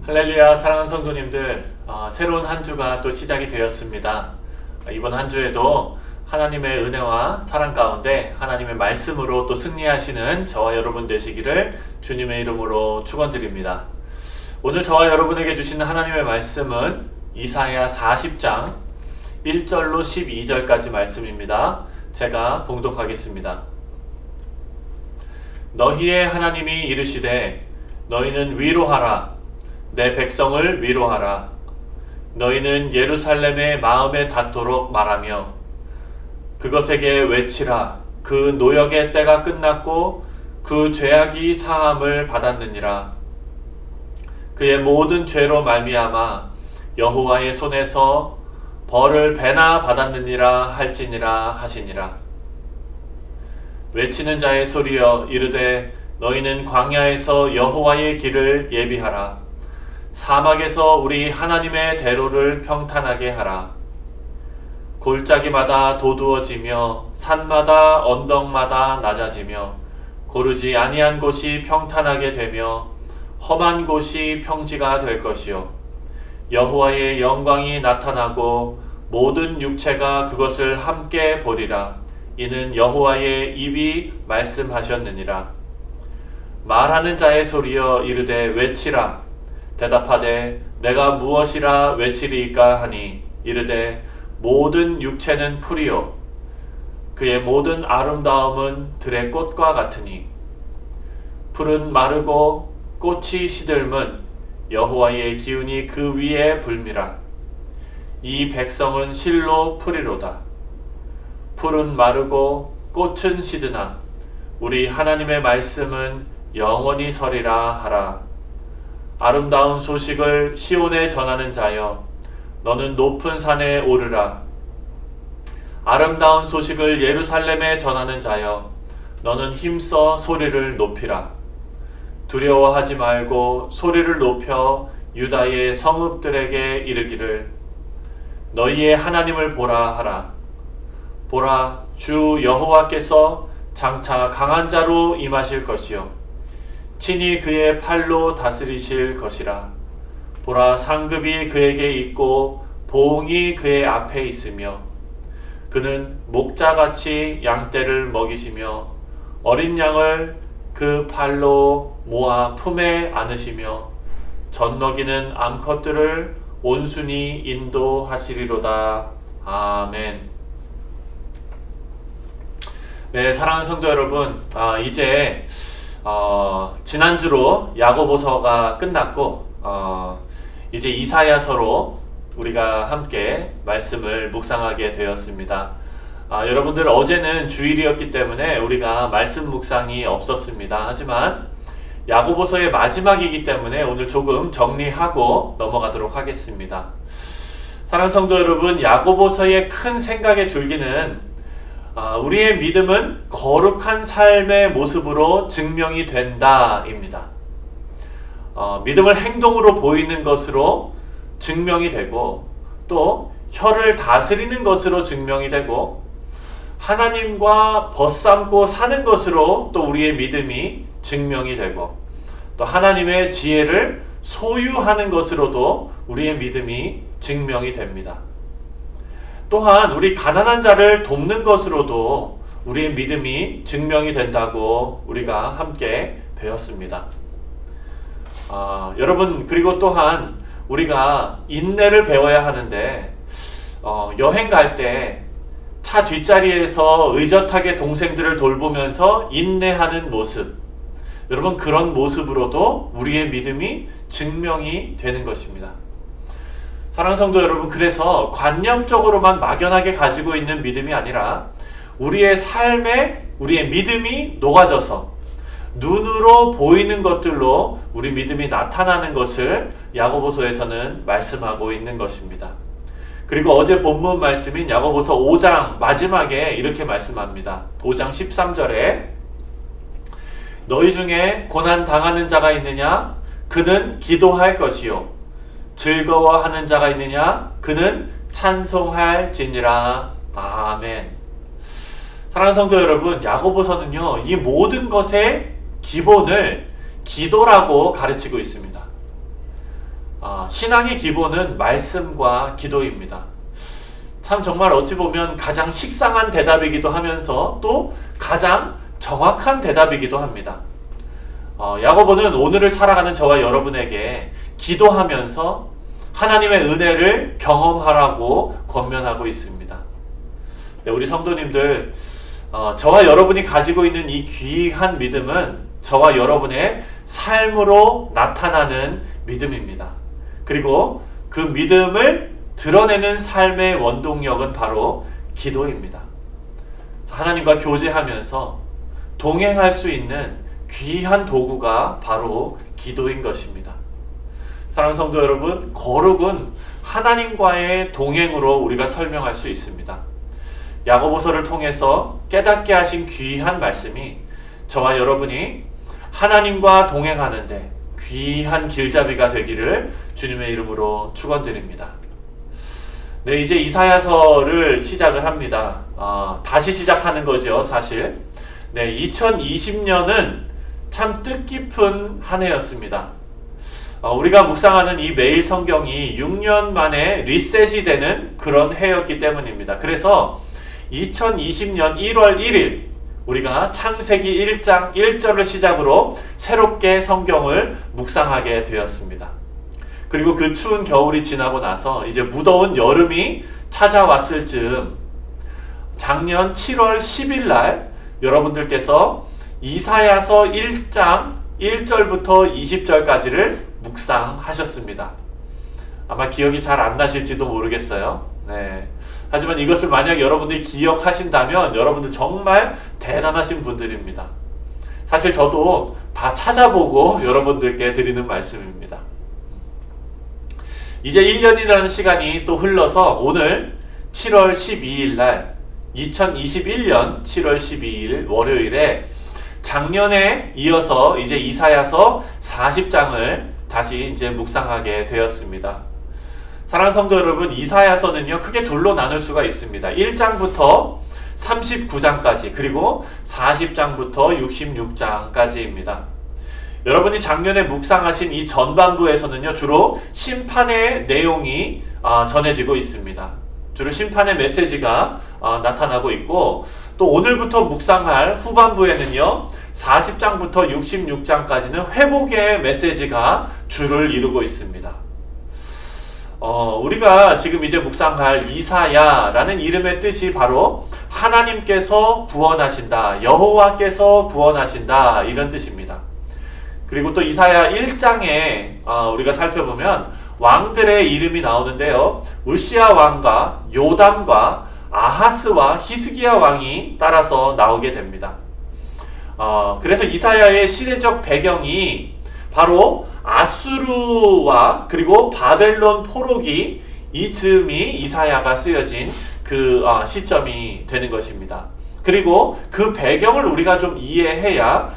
할렐루야. 사랑하는 성도님들, 새로운 한 주가 또 시작이 되었습니다. 이번 한 주에도 하나님의 은혜와 사랑 가운데 하나님의 말씀으로 또 승리하시는 저와 여러분 되시기를 주님의 이름으로 축원드립니다. 오늘 저와 여러분에게 주시는 하나님의 말씀은 이사야 40장 1절로 12절까지 말씀입니다. 제가 봉독하겠습니다. 너희의 하나님이 이르시되 너희는 위로하라. 내 백성을 위로하라. 너희는 예루살렘의 마음에 닿도록 말하며 그것에게 외치라. 그 노역의 때가 끝났고 그 죄악이 사함을 받았느니라. 그의 모든 죄로 말미암아 여호와의 손에서 벌을 배나 받았느니라 할지니라 하시니라. 외치는 자의 소리여 이르되 너희는 광야에서 여호와의 길을 예비하라. 사막에서 우리 하나님의 대로를 평탄하게 하라. 골짜기마다 도두어지며 산마다 언덕마다 낮아지며 고르지 아니한 곳이 평탄하게 되며 험한 곳이 평지가 될 것이요 여호와의 영광이 나타나고 모든 육체가 그것을 함께 보리라. 이는 여호와의 입이 말씀하셨느니라. 말하는 자의 소리여 이르되 외치라. 대답하되 내가 무엇이라 외치리이까 하니 이르되 모든 육체는 풀이요 그의 모든 아름다움은 들의 꽃과 같으니 풀은 마르고 꽃이 시들면 여호와의 기운이 그 위에 불미라. 이 백성은 실로 풀이로다. 풀은 마르고 꽃은 시드나 우리 하나님의 말씀은 영원히 서리라 하라. 아름다운 소식을 시온에 전하는 자여 너는 높은 산에 오르라. 아름다운 소식을 예루살렘에 전하는 자여 너는 힘써 소리를 높이라. 두려워하지 말고 소리를 높여 유다의 성읍들에게 이르기를 너희의 하나님을 보라 하라. 보라, 주 여호와께서 장차 강한 자로 임하실 것이요 친히 그의 팔로 다스리실 것이라. 보라, 상급이 그에게 있고 보응이 그의 앞에 있으며 그는 목자같이 양떼를 먹이시며 어린 양을 그 팔로 모아 품에 안으시며 젖먹이는 암컷들을 온순히 인도하시리로다. 아멘. 네, 사랑하는 성도 여러분, 이제 지난주로 야고보서가 끝났고 이제 이사야서로 우리가 함께 말씀을 묵상하게 되었습니다. 여러분들 어제는 주일이었기 때문에 우리가 말씀 묵상이 없었습니다. 하지만 야고보서의 마지막이기 때문에 오늘 조금 정리하고 넘어가도록 하겠습니다. 사랑하는 성도 여러분, 야고보서의 큰 생각의 줄기는 우리의 믿음은 거룩한 삶의 모습으로 증명이 된다입니다. 믿음을 행동으로 보이는 것으로 증명이 되고 또 혀를 다스리는 것으로 증명이 되고 하나님과 벗삼고 사는 것으로 또 우리의 믿음이 증명이 되고 또 하나님의 지혜를 소유하는 것으로도 우리의 믿음이 증명이 됩니다. 또한 우리 가난한 자를 돕는 것으로도 우리의 믿음이 증명이 된다고 우리가 함께 배웠습니다. 여러분, 그리고 또한 우리가 인내를 배워야 하는데 여행 갈 때 차 뒷자리에서 의젓하게 동생들을 돌보면서 인내하는 모습, 여러분, 그런 모습으로도 우리의 믿음이 증명이 되는 것입니다. 사랑하는 성도 여러분, 그래서 관념적으로만 막연하게 가지고 있는 믿음이 아니라 우리의 삶에 우리의 믿음이 녹아져서 눈으로 보이는 것들로 우리 믿음이 나타나는 것을 야고보서에서는 말씀하고 있는 것입니다. 그리고 어제 본문 말씀인 야고보서 5장 마지막에 이렇게 말씀합니다. 5장 13절에 너희 중에 고난 당하는 자가 있느냐? 그는 기도할 것이요 즐거워하는 자가 있느냐? 그는 찬송할지니라. 아멘. 사랑하는 성도 여러분, 야고보서는요, 이 모든 것의 기본을 기도라고 가르치고 있습니다. 신앙의 기본은 말씀과 기도입니다. 참 정말 어찌 보면 가장 식상한 대답이기도 하면서 또 가장 정확한 대답이기도 합니다. 야고보는 오늘을 살아가는 저와 여러분에게 기도하면서 하나님의 은혜를 경험하라고 권면하고 있습니다. 네, 우리 성도님들, 저와 여러분이 가지고 있는 이 귀한 믿음은 저와 여러분의 삶으로 나타나는 믿음입니다. 그리고 그 믿음을 드러내는 삶의 원동력은 바로 기도입니다. 하나님과 교제하면서 동행할 수 있는 귀한 도구가 바로 기도인 것입니다. 사랑하는 성도 여러분, 거룩은 하나님과의 동행으로 우리가 설명할 수 있습니다. 야고보서를 통해서 깨닫게 하신 귀한 말씀이 저와 여러분이 하나님과 동행하는데 귀한 길잡이가 되기를 주님의 이름으로 축원드립니다. 네, 이제 이사야서를 시작을 합니다. 다시 시작하는 거죠, 사실. 네, 2020년은 참 뜻깊은 한 해였습니다. 우리가 묵상하는 이 매일 성경이 6년 만에 리셋이 되는 그런 해였기 때문입니다. 그래서 2020년 1월 1일 우리가 창세기 1장 1절을 시작으로 새롭게 성경을 묵상하게 되었습니다. 그리고 그 추운 겨울이 지나고 나서 이제 무더운 여름이 찾아왔을 즈음 작년 7월 10일 날 여러분들께서 이사야서 1장 1절부터 20절까지를 묵상하셨습니다. 아마 기억이 잘 안 나실지도 모르겠어요. 네. 하지만 이것을 만약 여러분들이 기억하신다면 여러분들 정말 대단하신 분들입니다. 사실 저도 다 찾아보고 여러분들께 드리는 말씀입니다. 이제 1년이라는 시간이 또 흘러서 오늘 7월 12일 날 2021년 7월 12일 월요일에 작년에 이어서 이제 이사야서 40장을 다시 이제 묵상하게 되었습니다. 사랑하는 성도 여러분, 이사야서는요 크게 둘로 나눌 수가 있습니다. 1장부터 39장까지 그리고 40장부터 66장까지입니다. 여러분이 작년에 묵상하신 이 전반부에서는요 주로 심판의 내용이 전해지고 있습니다. 주로 심판의 메시지가 나타나고 있고, 또 오늘부터 묵상할 후반부에는요 40장부터 66장까지는 회복의 메시지가 주를 이루고 있습니다. 우리가 지금 이제 묵상할 이사야라는 이름의 뜻이 바로 하나님께서 구원하신다, 여호와께서 구원하신다, 이런 뜻입니다. 그리고 또 이사야 1장에 우리가 살펴보면 왕들의 이름이 나오는데요, 우시야 왕과 요담과 아하스와 히스기야 왕이 따라서 나오게 됩니다. 그래서 이사야의 시대적 배경이 바로 아수르와 그리고 바벨론 포로기 이 즈음이 이사야가 쓰여진 그 시점이 되는 것입니다. 그리고 그 배경을 우리가 좀 이해해야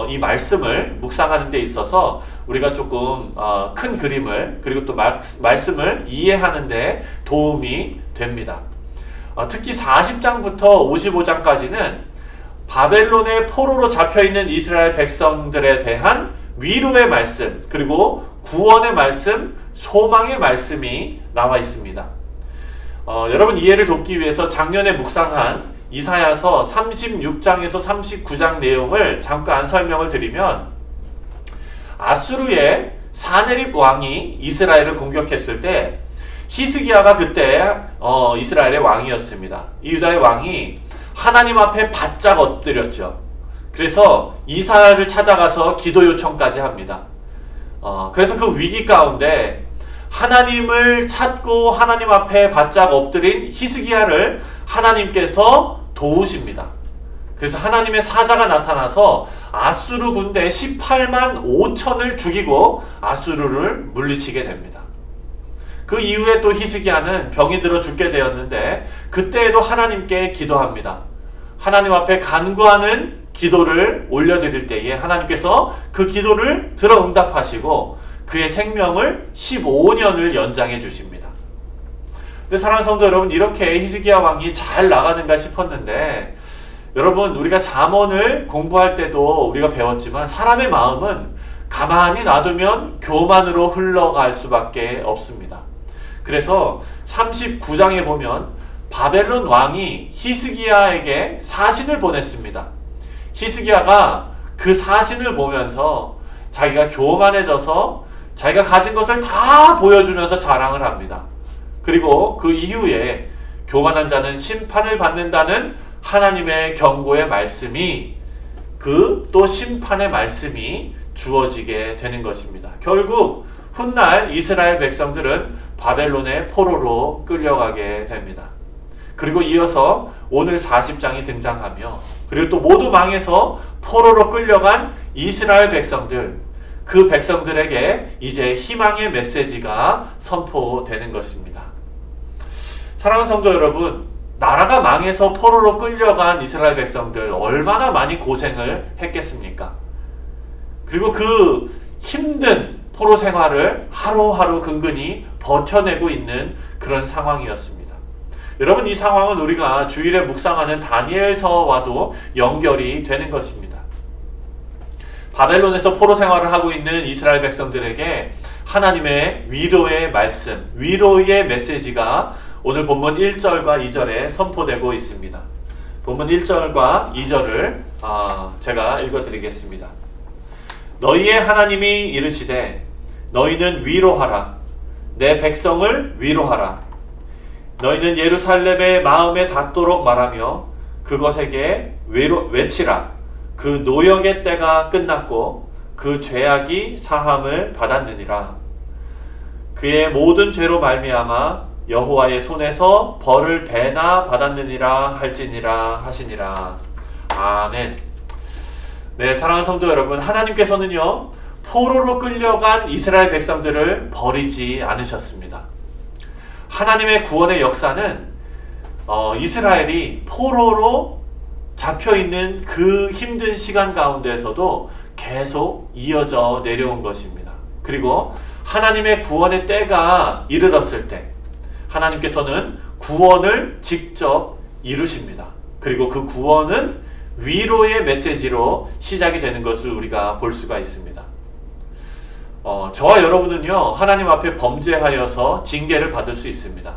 이 말씀을 묵상하는 데 있어서 우리가 조금 큰 그림을 그리고 또 말씀을 이해하는 데 도움이 됩니다. 특히 40장부터 55장까지는 바벨론의 포로로 잡혀있는 이스라엘 백성들에 대한 위로의 말씀, 그리고 구원의 말씀, 소망의 말씀이 나와 있습니다. 여러분 이해를 돕기 위해서 작년에 묵상한 이사야서 36장에서 39장 내용을 잠깐 설명을 드리면, 아수르의 사네립 왕이 이스라엘을 공격했을 때 히스기야가 그때 이스라엘의 왕이었습니다. 이 유다의 왕이 하나님 앞에 바짝 엎드렸죠. 그래서 이사야를 찾아가서 기도 요청까지 합니다. 그래서 그 위기 가운데 하나님을 찾고 하나님 앞에 바짝 엎드린 히스기야를 하나님께서 도우십니다. 그래서 하나님의 사자가 나타나서 아수르 군대 18만 5천을 죽이고 아수르를 물리치게 됩니다. 그 이후에 또 히스기야는 병이 들어 죽게 되었는데 그때에도 하나님께 기도합니다. 하나님 앞에 간구하는 기도를 올려드릴 때에 하나님께서 그 기도를 들어 응답하시고 그의 생명을 15년을 연장해 주십니다. 근데 사랑하는 성도 여러분, 이렇게 히스기야 왕이 잘 나가는가 싶었는데, 여러분 우리가 잠언을 공부할 때도 우리가 배웠지만 사람의 마음은 가만히 놔두면 교만으로 흘러갈 수밖에 없습니다. 그래서 39장에 보면 바벨론 왕이 히스기야에게 사신을 보냈습니다. 히스기야가 그 사신을 보면서 자기가 교만해져서 자기가 가진 것을 다 보여주면서 자랑을 합니다. 그리고 그 이후에 교만한 자는 심판을 받는다는 하나님의 경고의 말씀이 또 심판의 말씀이 주어지게 되는 것입니다. 결국 훗날 이스라엘 백성들은 바벨론의 포로로 끌려가게 됩니다. 그리고 이어서 오늘 40장이 등장하며 그리고 또 모두 망해서 포로로 끌려간 이스라엘 백성들, 그 백성들에게 이제 희망의 메시지가 선포되는 것입니다. 사랑하는 성도 여러분, 나라가 망해서 포로로 끌려간 이스라엘 백성들 얼마나 많이 고생을 했겠습니까? 그리고 그 힘든 포로 생활을 하루하루 근근히 버텨내고 있는 그런 상황이었습니다. 여러분, 이 상황은 우리가 주일에 묵상하는 다니엘서와도 연결이 되는 것입니다. 바벨론에서 포로 생활을 하고 있는 이스라엘 백성들에게 하나님의 위로의 말씀, 위로의 메시지가 오늘 본문 1절과 2절에 선포되고 있습니다. 본문 1절과 2절을 제가 읽어드리겠습니다. 너희의 하나님이 이르시되 너희는 위로하라. 내 백성을 위로하라. 너희는 예루살렘의 마음에 닿도록 말하며 그것에게 외치라. 그 노역의 때가 끝났고 그 죄악이 사함을 받았느니라. 그의 모든 죄로 말미암아 여호와의 손에서 벌을 배나 받았느니라 할지니라 하시니라. 아멘. 네, 사랑하는 성도 여러분, 하나님께서는요 포로로 끌려간 이스라엘 백성들을 버리지 않으셨습니다. 하나님의 구원의 역사는 이스라엘이 포로로 잡혀있는 그 힘든 시간 가운데에서도 계속 이어져 내려온 것입니다. 그리고 하나님의 구원의 때가 이르렀을 때 하나님께서는 구원을 직접 이루십니다. 그리고 그 구원은 위로의 메시지로 시작이 되는 것을 우리가 볼 수가 있습니다. 저와 여러분은요 하나님 앞에 범죄하여서 징계를 받을 수 있습니다.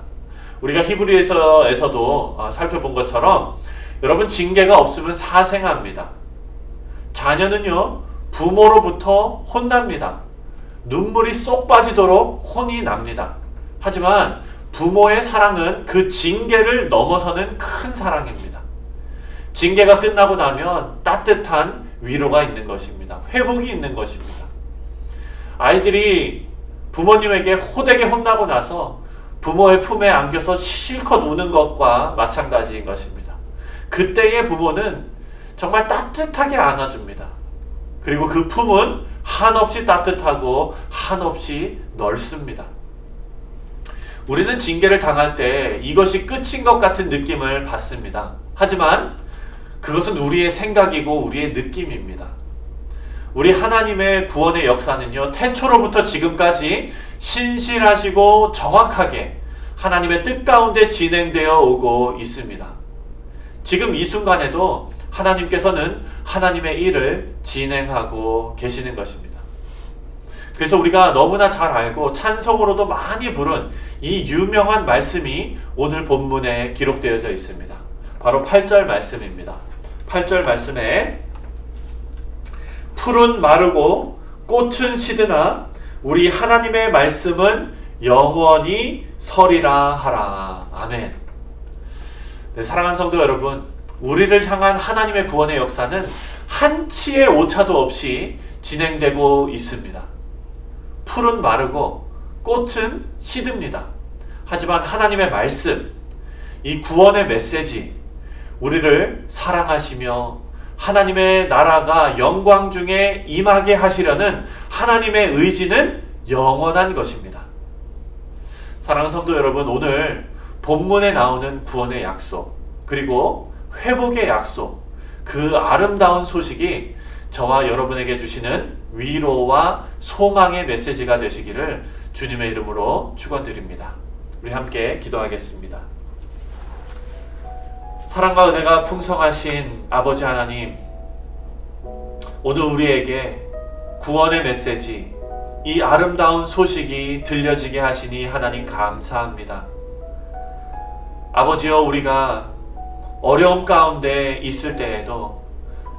우리가 히브리서에서도 살펴본 것처럼 여러분, 징계가 없으면 사생합니다. 자녀는요 부모로부터 혼납니다. 눈물이 쏙 빠지도록 혼이 납니다. 하지만 부모의 사랑은 그 징계를 넘어서는 큰 사랑입니다. 징계가 끝나고 나면 따뜻한 위로가 있는 것입니다. 회복이 있는 것입니다. 아이들이 부모님에게 호되게 혼나고 나서 부모의 품에 안겨서 실컷 우는 것과 마찬가지인 것입니다. 그때의 부모는 정말 따뜻하게 안아줍니다. 그리고 그 품은 한없이 따뜻하고 한없이 넓습니다. 우리는 징계를 당할 때 이것이 끝인 것 같은 느낌을 받습니다. 하지만 그것은 우리의 생각이고 우리의 느낌입니다. 우리 하나님의 구원의 역사는요 태초로부터 지금까지 신실하시고 정확하게 하나님의 뜻 가운데 진행되어 오고 있습니다. 지금 이 순간에도 하나님께서는 하나님의 일을 진행하고 계시는 것입니다. 그래서 우리가 너무나 잘 알고 찬송으로도 많이 부른 이 유명한 말씀이 오늘 본문에 기록되어져 있습니다. 바로 8절 말씀입니다. 8절 말씀에 풀은 마르고 꽃은 시드나 우리 하나님의 말씀은 영원히 서리라 하라. 아멘. 네, 사랑하는 성도 여러분, 우리를 향한 하나님의 구원의 역사는 한치의 오차도 없이 진행되고 있습니다. 풀은 마르고 꽃은 시듭니다. 하지만 하나님의 말씀, 이 구원의 메시지, 우리를 사랑하시며 하나님의 나라가 영광 중에 임하게 하시려는 하나님의 의지는 영원한 것입니다. 사랑하는 성도 여러분, 오늘 본문에 나오는 구원의 약속, 그리고 회복의 약속, 그 아름다운 소식이 저와 여러분에게 주시는 위로와 소망의 메시지가 되시기를 주님의 이름으로 축원드립니다. 우리 함께 기도하겠습니다. 사랑과 은혜가 풍성하신 아버지 하나님, 오늘 우리에게 구원의 메시지, 이 아름다운 소식이 들려지게 하시니 하나님 감사합니다. 아버지여, 우리가 어려움 가운데 있을 때에도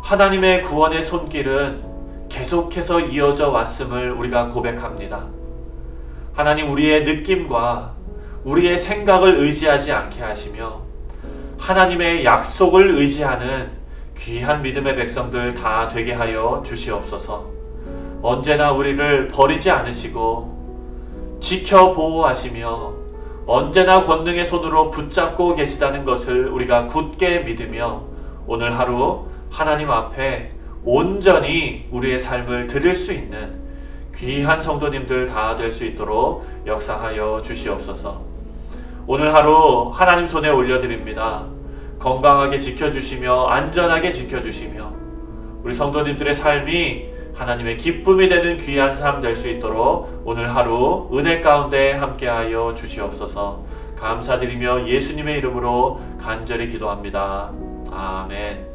하나님의 구원의 손길은 계속해서 이어져 왔음을 우리가 고백합니다. 하나님, 우리의 느낌과 우리의 생각을 의지하지 않게 하시며 하나님의 약속을 의지하는 귀한 믿음의 백성들 다 되게 하여 주시옵소서. 언제나 우리를 버리지 않으시고 지켜 보호하시며 언제나 권능의 손으로 붙잡고 계시다는 것을 우리가 굳게 믿으며 오늘 하루 하나님 앞에 온전히 우리의 삶을 드릴 수 있는 귀한 성도님들 다 될 수 있도록 역사하여 주시옵소서. 오늘 하루 하나님 손에 올려드립니다. 건강하게 지켜주시며 안전하게 지켜주시며 우리 성도님들의 삶이 하나님의 기쁨이 되는 귀한 삶 될 수 있도록 오늘 하루 은혜 가운데 함께하여 주시옵소서. 감사드리며 예수님의 이름으로 간절히 기도합니다. 아멘.